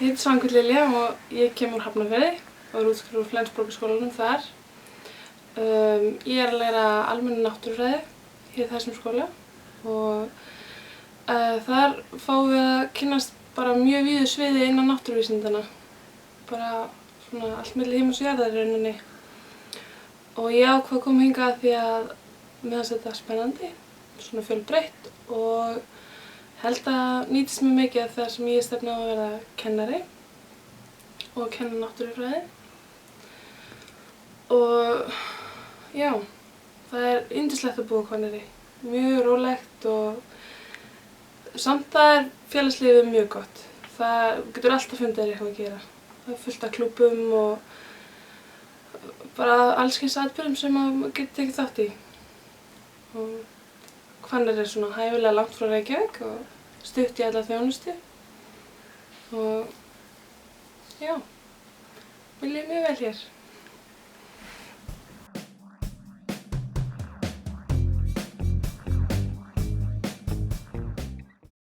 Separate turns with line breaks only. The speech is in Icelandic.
Ég heiti Svanhvít Lilja og ég kem úr Hafnarfirði og er útskrifuð úr Flensborgarskólanum þar. Ég er að læra almenna náttúrufræði í þessum skóla og þar fáum við að kynnast bara mjög víðu sviði innan náttúruvísindanna. Bara svona allt milli himins og jarðar í rauninni. Og ég ákvað að koma hingað því að mér fannst þetta spennandi, svona fjölbreytt og held að nýtist mér mikið þar sem ég stefni á að vera kennari og kenna náttúrufræði. Og já, það er yndislegt að búa á Hvanneyri. Mjög rólegt og samt er félagslífið mjög gott. Það getur alltaf fundið þér eitthvað að gera. Það er fullt af klúbbum og bara alls kyns atburðum sem maður getur tekið þátt í. Og Hvanneyri er svona hæfilega langt frá Reykjavík og stutt í alla þjónustu. Og já, mér líður mjög vel hér.